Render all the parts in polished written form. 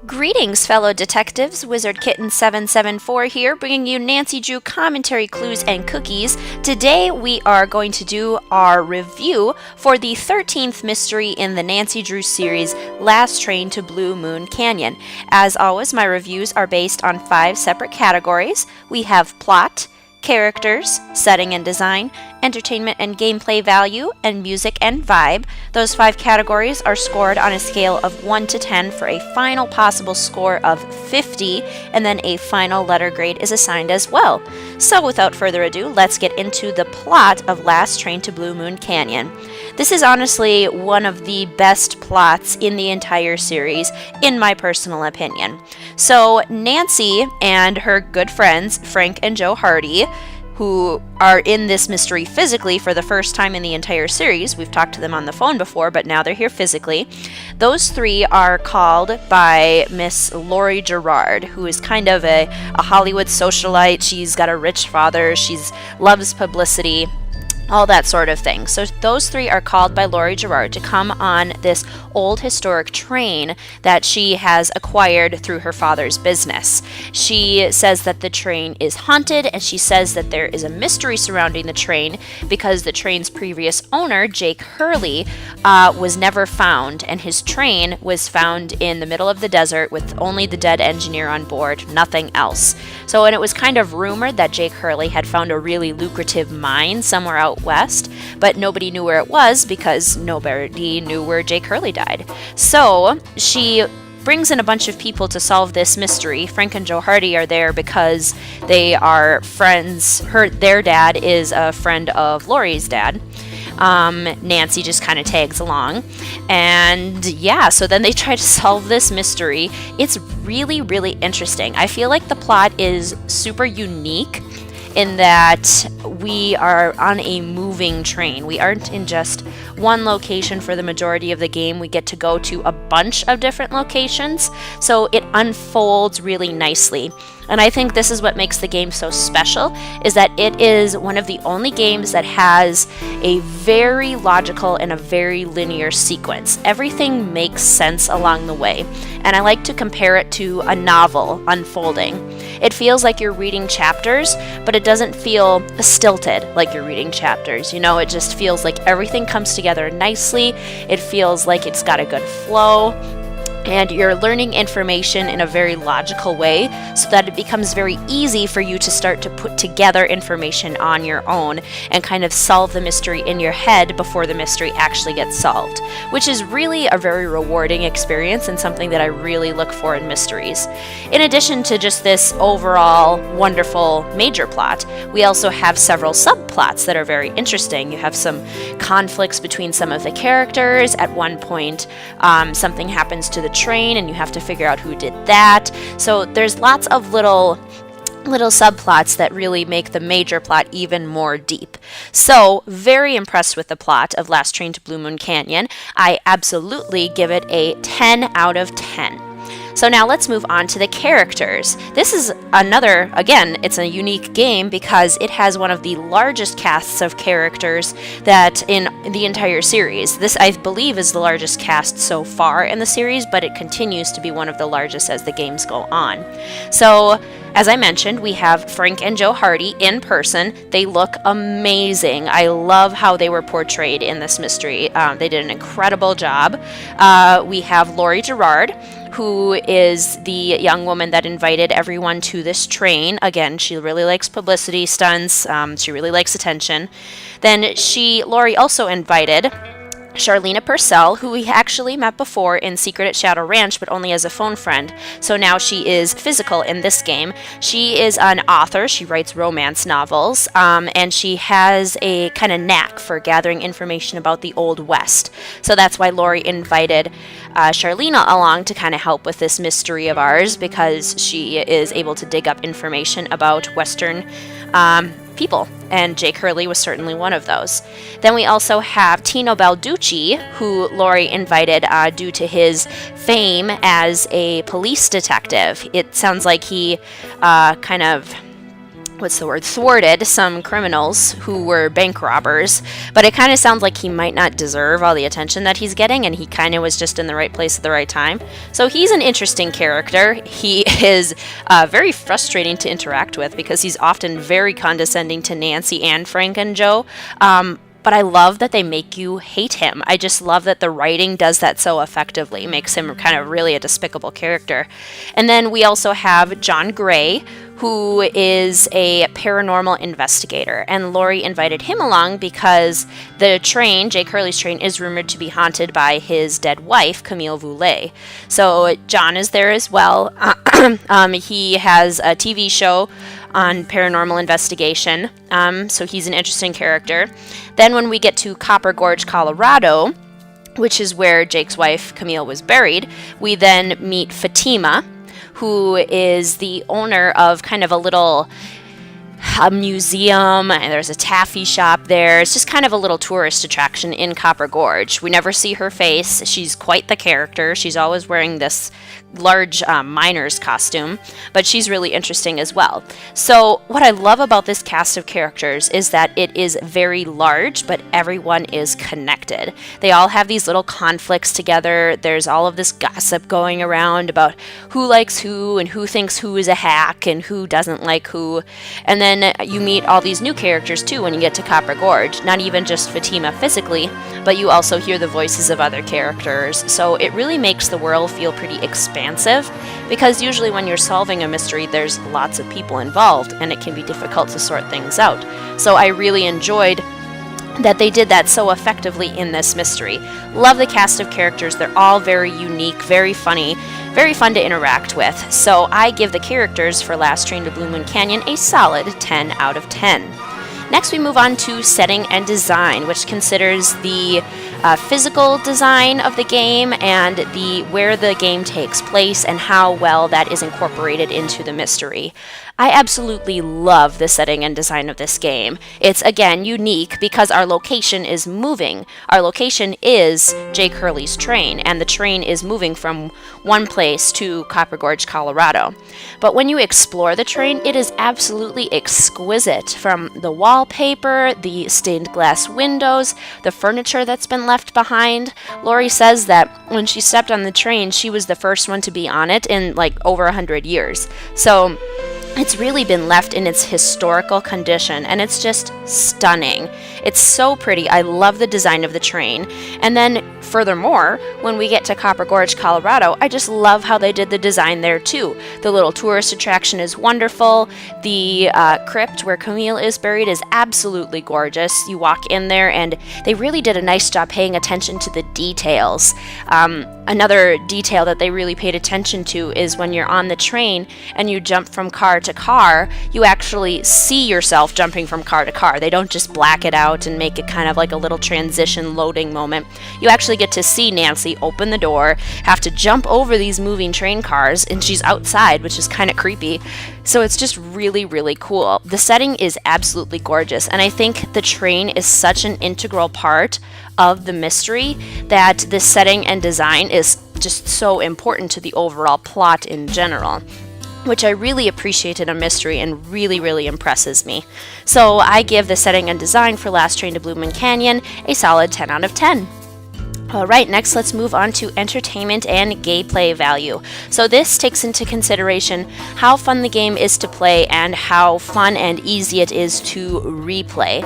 Greetings, fellow detectives. Wizard Kitten 774 here, bringing you Nancy Drew commentary, clues, and cookies. Today we are going to do our review for the 13th mystery in the Nancy Drew series, Last Train to Blue Moon Canyon. As always, my reviews are based on 5 separate categories. We have plot, characters, setting and design, entertainment and gameplay value, and music and vibe. Those 5 categories are scored on a scale of 1 to 10 for a final possible score of 50, and then a final letter grade is assigned as well. So without further ado, let's get into the plot of Last Train to Blue Moon Canyon. This is honestly one of the best plots in the entire series, in my personal opinion. So Nancy and her good friends, Frank and Joe Hardy, who are in this mystery physically for the first time in the entire series. We've talked to them on the phone before, but now they're here physically. Those 3 are called by Miss Laurie Gerard, who is kind of a Hollywood socialite. She's got a rich father. She loves publicity, all that sort of thing. So those 3 are called by Laurie Gerard to come on this old historic train that she has acquired through her father's business. She says that the train is haunted, and she says that there is a mystery surrounding the train because the train's previous owner, Jake Hurley, was never found, and his train was found in the middle of the desert with only the dead engineer on board, nothing else. So, and it was kind of rumored that Jake Hurley had found a really lucrative mine somewhere out west, but nobody knew where it was because nobody knew where Jake Hurley died. So she brings in a bunch of people to solve this mystery. Frank and Joe Hardy are there because they are friends. Their dad is a friend of Laurie's dad. Nancy just kind of tags along. And yeah, so then they try to solve this mystery. It's really, really interesting. I feel like the plot is super unique in that we are on a moving train. We aren't in just one location for the majority of the game. We get to go to a bunch of different locations, so it unfolds really nicely. And I think this is what makes the game so special, is that it is one of the only games that has a very logical and a very linear sequence. Everything makes sense along the way. And I like to compare it to a novel unfolding. It feels like you're reading chapters, but it doesn't feel stilted like you're reading chapters. You know, it just feels like everything comes together nicely. It feels like it's got a good flow. And you're learning information in a very logical way so that it becomes very easy for you to start to put together information on your own and kind of solve the mystery in your head before the mystery actually gets solved, which is really a very rewarding experience and something that I really look for in mysteries. In addition to just this overall wonderful major plot, we also have several subplots that are very interesting. You have some conflicts between some of the characters. At one point, something happens to the train and you have to figure out who did that. So there's lots of little subplots that really make the major plot even more deep. So, very impressed with the plot of Last Train to Blue Moon Canyon. I absolutely give it a 10 out of 10. So now let's move on to the characters. This is another, again, it's a unique game because it has one of the largest casts of characters that in the entire series. This, I believe, is the largest cast so far in the series, but it continues to be one of the largest as the games go on. So, as I mentioned, we have Frank and Joe Hardy in person. They look amazing. I love how they were portrayed in this mystery. They did an incredible job. We have Laurie Gerard, who is the young woman that invited everyone to this train. Again, she really likes publicity stunts. She really likes attention. Then Laurie also invited Charlena Purcell, who we actually met before in Secret at Shadow Ranch, but only as a phone friend. So now she is physical in this game. She is an author. She writes romance novels, and she has a kind of knack for gathering information about the Old West. So that's why Laurie invited Charlena along to kind of help with this mystery of ours, because she is able to dig up information about Western people, and Jake Hurley was certainly one of those. Then we also have Tino Balducci, who Laurie invited due to his fame as a police detective. It sounds like he kind of thwarted some criminals who were bank robbers, but it kind of sounds like he might not deserve all the attention that he's getting, and he kind of was just in the right place at the right time. So he's an interesting character. He is very frustrating to interact with because he's often very condescending to Nancy and Frank and Joe. But I love that they make you hate him. I just love that the writing does that so effectively, makes him kind of really a despicable character. And then we also have John Gray, who is a paranormal investigator. And Laurie invited him along because the train, Jake Hurley's train, is rumored to be haunted by his dead wife, Camille Voulet. So John is there as well. He has a TV show on paranormal investigation, so he's an interesting character. Then when we get to Copper Gorge, Colorado, which is where Jake's wife, Camille, was buried, we then meet Fatima, who is the owner of kind of a museum, and there's a taffy shop there. It's just kind of a little tourist attraction in Copper Gorge. We never see her face. She's quite the character. She's always wearing this large miner's costume, but she's really interesting as well. So what I love about this cast of characters is that it is very large, but everyone is connected. They all have these little conflicts together. There's all of this gossip going around about who likes who and who thinks who is a hack and who doesn't like who. And then you meet all these new characters too when you get to Copper Gorge. Not even just Fatima physically, but you also hear the voices of other characters. So it really makes the world feel pretty expansive, because usually when you're solving a mystery, there's lots of people involved, and it can be difficult to sort things out. So I really enjoyed that they did that so effectively in this mystery. Love the cast of characters. They're all very unique, very funny, very fun to interact with. So I give the characters for Last Train to Blue Moon Canyon a solid 10 out of 10. Next, we move on to setting and design, which considers the physical design of the game and where the game takes place and how well that is incorporated into the mystery. I absolutely love the setting and design of this game. It's, again, unique because our location is moving. Our location is Jake Hurley's train, and the train is moving from one place to Copper Gorge, Colorado. But when you explore the train, it is absolutely exquisite, from the wallpaper, the stained glass windows, the furniture that's been left behind. Laurie says that when she stepped on the train, she was the first one to be on it in over 100 years. So it's really been left in its historical condition, and it's just stunning. It's so pretty. I love the design of the train. And then furthermore, when we get to Copper Gorge, Colorado, I just love how they did the design there too. The little tourist attraction is wonderful. The crypt where Camille is buried is absolutely gorgeous. You walk in there and they really did a nice job paying attention to the details. Another detail that they really paid attention to is when you're on the train and you jump from car to car, you actually see yourself jumping from car to car. They don't just black it out and make it kind of like a little transition loading moment. You actually get to see Nancy open the door, have to jump over these moving train cars, and she's outside, which is kind of creepy. So it's just really, really cool. The setting is absolutely gorgeous, and I think the train is such an integral part of the mystery that the setting and design is just so important to the overall plot in general, which I really appreciate in a mystery and really, really impresses me. So I give the setting and design for Last Train to Blue Moon Canyon a solid 10 out of 10. Alright, next let's move on to entertainment and gameplay value. So this takes into consideration how fun the game is to play and how fun and easy it is to replay.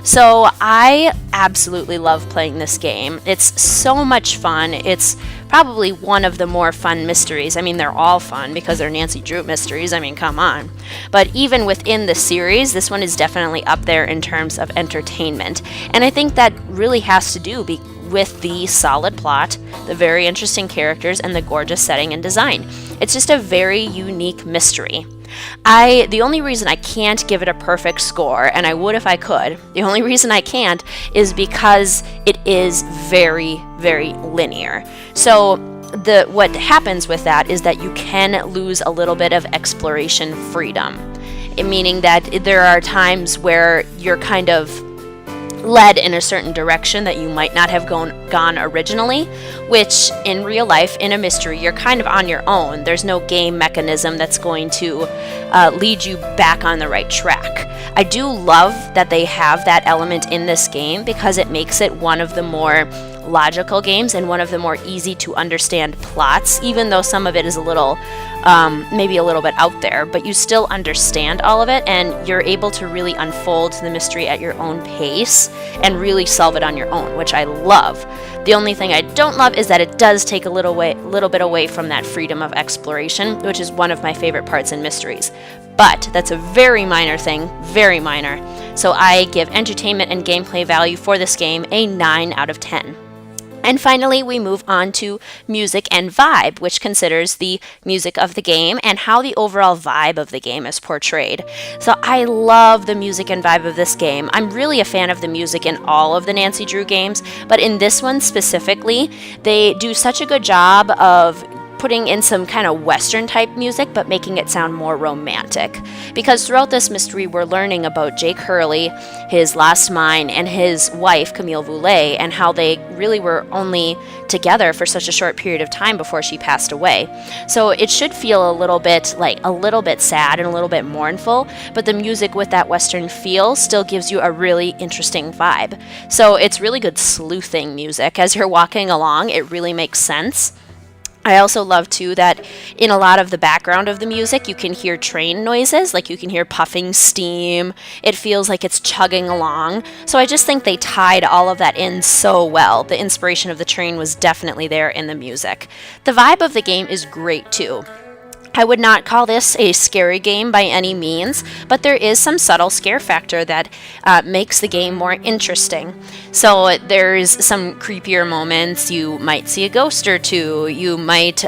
So I absolutely love playing this game. It's so much fun. It's probably one of the more fun mysteries. I mean, they're all fun because they're Nancy Drew mysteries. I mean, come on. But even within the series, this one is definitely up there in terms of entertainment. And I think that really has to do with the solid plot, the very interesting characters, and the gorgeous setting and design. It's just a very unique mystery. The only reason I can't give it a perfect score, and I would if I could, the only reason I can't is because it is very, very linear. So what happens with that is that you can lose a little bit of exploration freedom, meaning that there are times where you're kind of led in a certain direction that you might not have gone originally, which in real life, in a mystery, you're kind of on your own. There's no game mechanism that's going to lead you back on the right track. I do love that they have that element in this game because it makes it one of the more logical games and one of the more easy to understand plots, even though some of it is a little maybe a little bit out there, but you still understand all of it and you're able to really unfold the mystery at your own pace and really solve it on your own, which I love. The only thing I don't love is that it does take a little bit away from that freedom of exploration, which is one of my favorite parts in mysteries. But that's a very minor thing, very minor. So I give entertainment and gameplay value for this game a 9 out of 10. And finally, we move on to music and vibe, which considers the music of the game and how the overall vibe of the game is portrayed. So I love the music and vibe of this game. I'm really a fan of the music in all of the Nancy Drew games, but in this one specifically, they do such a good job of putting in some kind of Western type music, but making it sound more romantic. Because throughout this mystery, we're learning about Jake Hurley, his lost mine, and his wife, Camille Voulet, and how they really were only together for such a short period of time before she passed away. So it should feel a little bit sad and a little bit mournful, but the music with that Western feel still gives you a really interesting vibe. So it's really good sleuthing music. As you're walking along, it really makes sense. I also love, too, that in a lot of the background of the music, you can hear train noises, like you can hear puffing steam. It feels like it's chugging along. So I just think they tied all of that in so well. The inspiration of the train was definitely there in the music. The vibe of the game is great, too. I would not call this a scary game by any means, but there is some subtle scare factor that makes the game more interesting. So there's some creepier moments. You might see a ghost or two. You might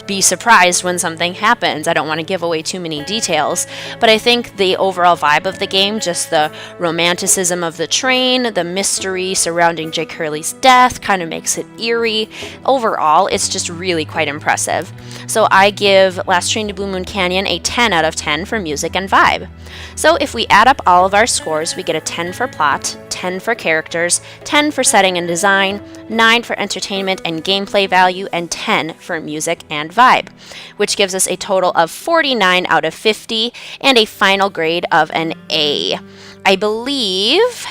be surprised when something happens. I don't want to give away too many details, but I think the overall vibe of the game, just the romanticism of the train, the mystery surrounding Jake Hurley's death kind of makes it eerie. Overall, it's just really quite impressive. So I give Last Train to Blue Moon Canyon a 10 out of 10 for music and vibe. So if we add up all of our scores, we get a 10 for plot, 10 for characters, 10 for setting and design, 9 for entertainment and gameplay value, and 10 for music and vibe, which gives us a total of 49 out of 50 and a final grade of an A. I believe,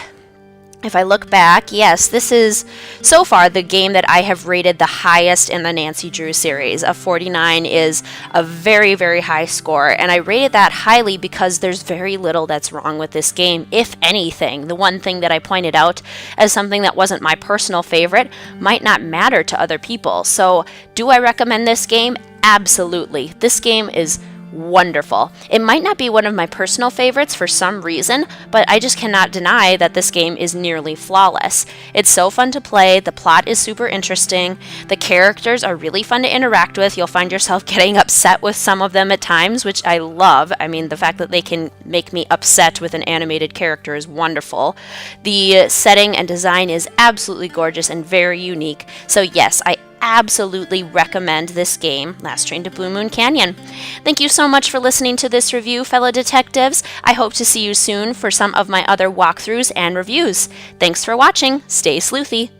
if I look back, yes, this is so far the game that I have rated the highest in the Nancy Drew series. A 49 is a very, very high score, and I rated that highly because there's very little that's wrong with this game, if anything. The one thing that I pointed out as something that wasn't my personal favorite might not matter to other people. So, do I recommend this game? Absolutely. This game is wonderful. It might not be one of my personal favorites for some reason, but I just cannot deny that this game is nearly flawless. It's so fun to play, the plot is super interesting, the characters are really fun to interact with. You'll find yourself getting upset with some of them at times, which I love. I mean, the fact that they can make me upset with an animated character is wonderful. The setting and design is absolutely gorgeous and very unique. So yes, I absolutely recommend this game, Last Train to Blue Moon Canyon. Thank you so much for listening to this review, fellow detectives. I hope to see you soon for some of my other walkthroughs and reviews. Thanks for watching. Stay sleuthy.